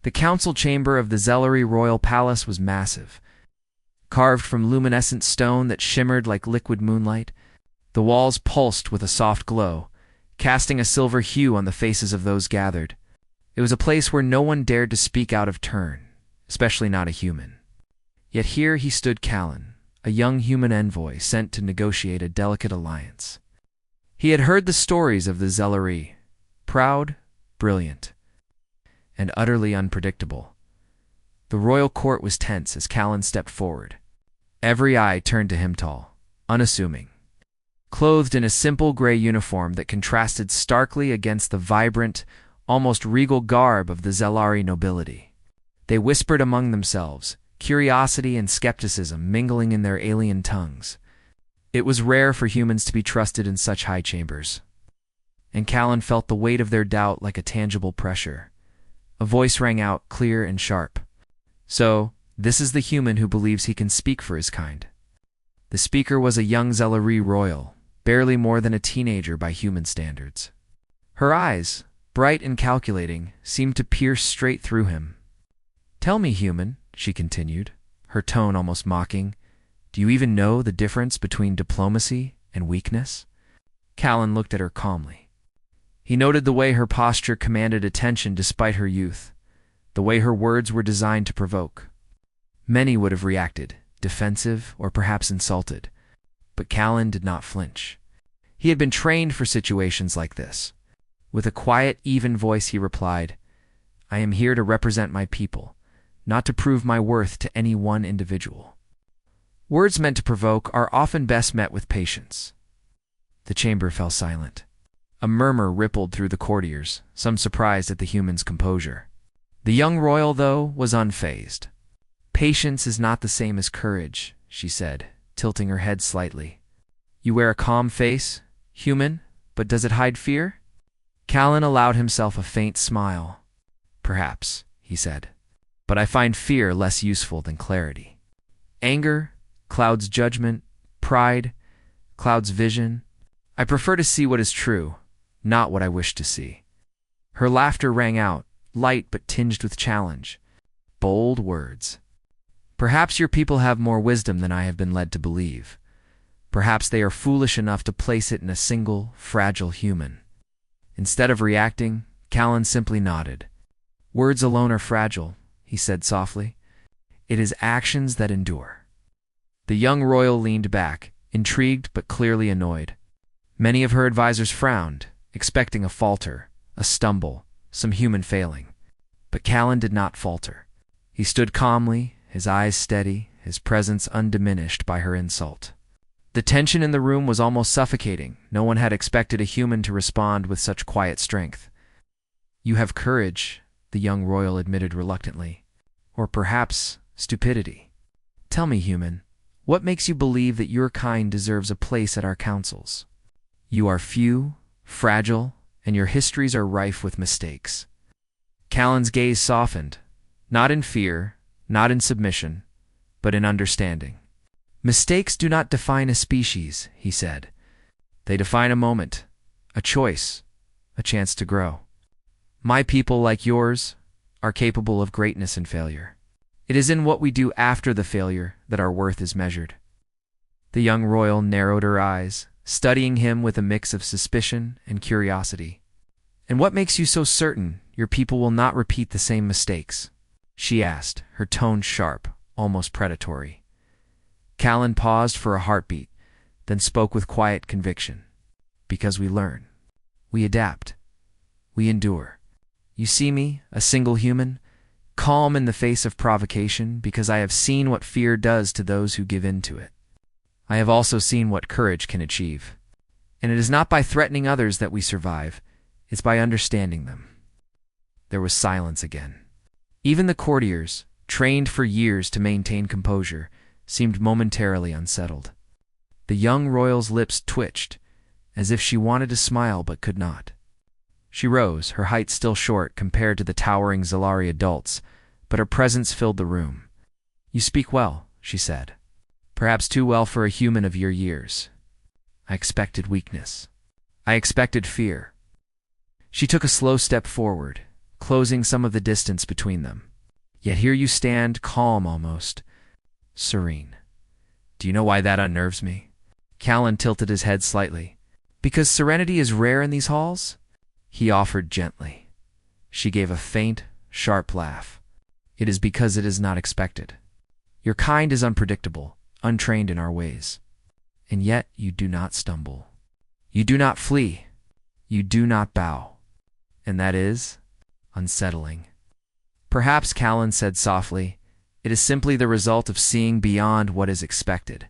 The council chamber of the Zellery royal palace was massive. Carved from luminescent stone that shimmered like liquid moonlight, the walls pulsed with a soft glow, casting a silver hue on the faces of those gathered. It was a place where no one dared to speak out of turn, especially not a human. Yet here he stood Callan, a young human envoy sent to negotiate a delicate alliance. He had heard the stories of the Zellery, proud, brilliant, and utterly unpredictable. The royal court was tense as Callan stepped forward. Every eye turned to him, tall, unassuming, clothed in a simple gray uniform that contrasted starkly against the vibrant, almost regal garb of the Zellery nobility. They whispered among themselves, curiosity and skepticism mingling in their alien tongues. It was rare for humans to be trusted in such high chambers, and Callan felt the weight of their doubt like a tangible pressure. A voice rang out, clear and sharp. "So, this is the human who believes he can speak for his kind." The speaker was a young Zellery royal, barely more than a teenager by human standards. Her eyes, bright and calculating, seemed to pierce straight through him. "Tell me, human," she continued, her tone almost mocking, "do you even know the difference between diplomacy and weakness?" Callan looked at her calmly. He noted the way her posture commanded attention despite her youth, the way her words were designed to provoke. Many would have reacted, defensive or perhaps insulted, but Callan did not flinch. He had been trained for situations like this. With a quiet, even voice he replied, "I am here to represent my people, not to prove my worth to any one individual." Words meant to provoke are often best met with patience. The chamber fell silent. A murmur rippled through the courtiers, some surprised at the human's composure. The young royal, though, was unfazed. "Patience is not the same as courage," she said, tilting her head slightly. "You wear a calm face, human, but does it hide fear?" Callan allowed himself a faint smile. "Perhaps," he said, "but I find fear less useful than clarity. Anger clouds judgment, pride clouds vision. I prefer to see what is true, not what I wish to see." Her laughter rang out, light but tinged with challenge. Bold words. "Perhaps your people have more wisdom than I have been led to believe. Perhaps they are foolish enough to place it in a single, fragile human." Instead of reacting, Callan simply nodded. "Words alone are fragile," he said softly. "It is actions that endure." The young royal leaned back, intrigued but clearly annoyed. Many of her advisors frowned, expecting a falter, a stumble, some human failing. But Callan did not falter. He stood calmly, his eyes steady, his presence undiminished by her insult. The tension in the room was almost suffocating. No one had expected a human to respond with such quiet strength. "You have courage," the young royal admitted reluctantly. "Or perhaps stupidity. Tell me, human, what makes you believe that your kind deserves a place at our councils? You are few, fragile, and your histories are rife with mistakes." Callan's gaze softened, not in fear, not in submission, but in understanding. "Mistakes do not define a species," he said. "They define a moment, a choice, a chance to grow. My people, like yours, are capable of greatness and failure. It is in what we do after the failure that our worth is measured." The young royal narrowed her eyes, studying him with a mix of suspicion and curiosity. "And what makes you so certain your people will not repeat the same mistakes?" she asked, her tone sharp, almost predatory. Callan paused for a heartbeat, then spoke with quiet conviction. "Because we learn. We adapt. We endure. You see me, a single human, calm in the face of provocation because I have seen what fear does to those who give in to it. I have also seen what courage can achieve. And it is not by threatening others that we survive, it's by understanding them." There was silence again. Even the courtiers, trained for years to maintain composure, seemed momentarily unsettled. The young royal's lips twitched, as if she wanted to smile but could not. She rose, her height still short compared to the towering Zellery adults, but her presence filled the room. "You speak well," she said. "Perhaps too well for a human of your years. I expected weakness. I expected fear." She took a slow step forward, closing some of the distance between them. Yet here you stand, calm almost, serene. Do you know why that unnerves me? Callan tilted his head slightly. Because serenity is rare in these halls? He offered gently. She gave a faint, sharp laugh. It is because it is not expected. Your kind is unpredictable, untrained in our ways. And yet you do not stumble. You do not flee. You do not bow. And that is unsettling. Perhaps, Callan said softly, it is simply the result of seeing beyond what is expected.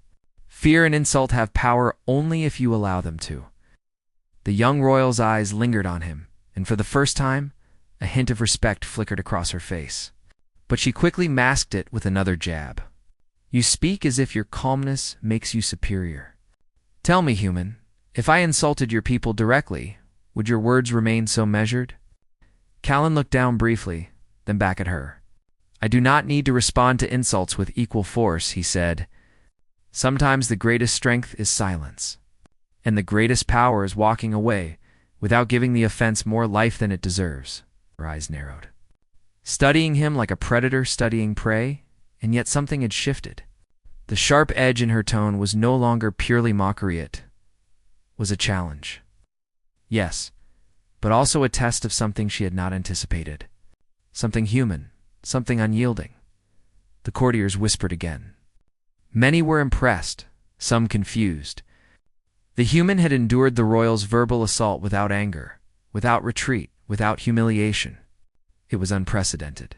Fear and insult have power only if you allow them to. The young royal's eyes lingered on him, and for the first time, a hint of respect flickered across her face. But she quickly masked it with another jab. You speak as if your calmness makes you superior. Tell me, human, if I insulted your people directly, would your words remain so measured? Callan looked down briefly, then back at her. I do not need to respond to insults with equal force, he said. Sometimes the greatest strength is silence. And the greatest power is walking away without giving the offense more life than it deserves. Her eyes narrowed. Studying him like a predator studying prey, and yet something had shifted. The sharp edge in her tone was no longer purely mockery, it was a challenge. Yes, but also a test of something she had not anticipated. Something human, something unyielding. The courtiers whispered again. Many were impressed, some confused. The human had endured the royal's verbal assault without anger, without retreat, without humiliation. It was unprecedented.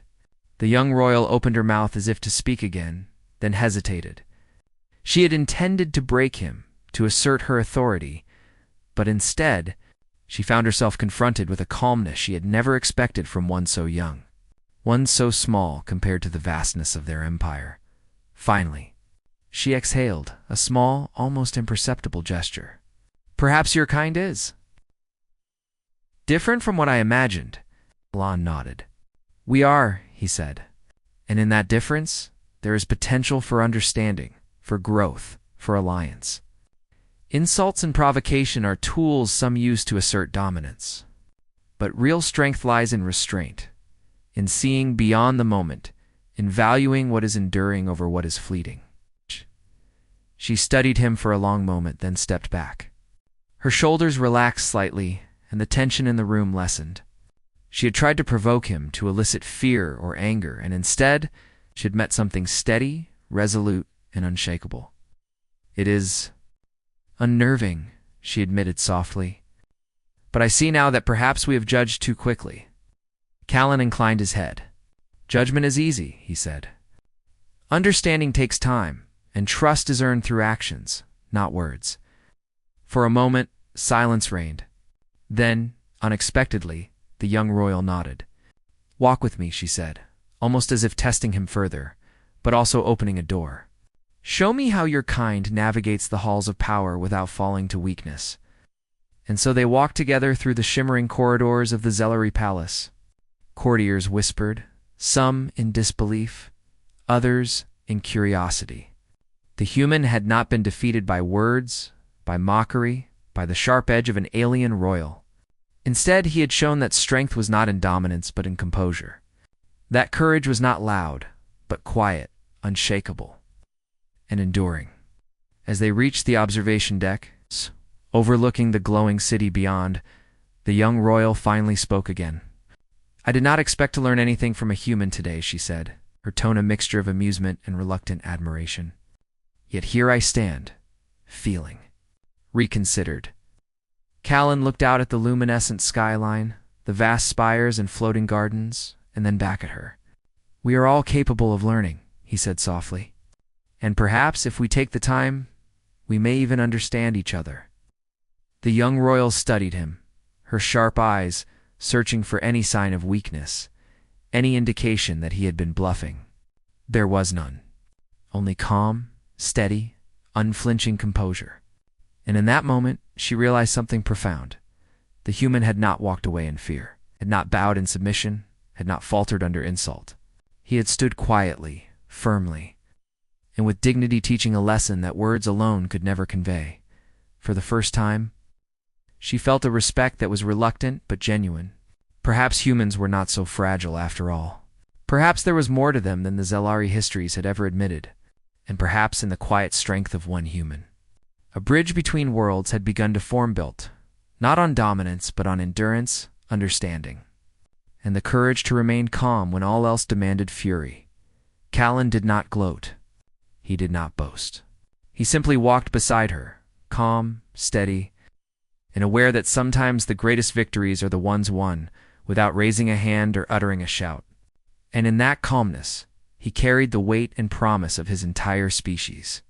The young royal opened her mouth as if to speak again, then hesitated. She had intended to break him, to assert her authority, but instead, she found herself confronted with a calmness she had never expected from one so young, one so small compared to the vastness of their empire. Finally, she exhaled, a small, almost imperceptible gesture. Perhaps your kind is different from what I imagined. Lon nodded. We are, he said. And in that difference, there is potential for understanding, for growth, for alliance. Insults and provocation are tools some use to assert dominance. But real strength lies in restraint, in seeing beyond the moment, in valuing what is enduring over what is fleeting. She studied him for a long moment, then stepped back. Her shoulders relaxed slightly, and the tension in the room lessened. She had tried to provoke him, to elicit fear or anger, and instead, she had met something steady, resolute, and unshakable. It is unnerving, she admitted softly. But I see now that perhaps we have judged too quickly. Callan inclined his head. Judgment is easy, he said. Understanding takes time, and trust is earned through actions, not words. For a moment, silence reigned. Then, unexpectedly, the young royal nodded. Walk with me, she said, almost as if testing him further, but also opening a door. Show me how your kind navigates the halls of power without falling to weakness. And so they walked together through the shimmering corridors of the Zellery Palace. Courtiers whispered, some in disbelief, others in curiosity. The human had not been defeated by words, by mockery, by the sharp edge of an alien royal. Instead, he had shown that strength was not in dominance but in composure. That courage was not loud, but quiet, unshakable, and enduring. As they reached the observation deck, overlooking the glowing city beyond, the young royal finally spoke again. I did not expect to learn anything from a human today, she said, her tone a mixture of amusement and reluctant admiration. Yet here I stand, feeling reconsidered. Callan looked out at the luminescent skyline, the vast spires and floating gardens, and then back at her. We are all capable of learning, he said softly. And perhaps if we take the time, we may even understand each other. The young royal studied him, her sharp eyes searching for any sign of weakness, any indication that he had been bluffing. There was none. Only calm, steady, unflinching composure. And in that moment, she realized something profound. The human had not walked away in fear, had not bowed in submission, had not faltered under insult. He had stood quietly, firmly, and with dignity teaching a lesson that words alone could never convey. For the first time, she felt a respect that was reluctant but genuine. Perhaps humans were not so fragile after all. Perhaps there was more to them than the Zellari histories had ever admitted, and perhaps in the quiet strength of one human. A bridge between worlds had begun to form, built, not on dominance, but on endurance, understanding, and the courage to remain calm when all else demanded fury. Callan did not gloat. He did not boast. He simply walked beside her, calm, steady, and aware that sometimes the greatest victories are the ones won without raising a hand or uttering a shout. And in that calmness, he carried the weight and promise of his entire species.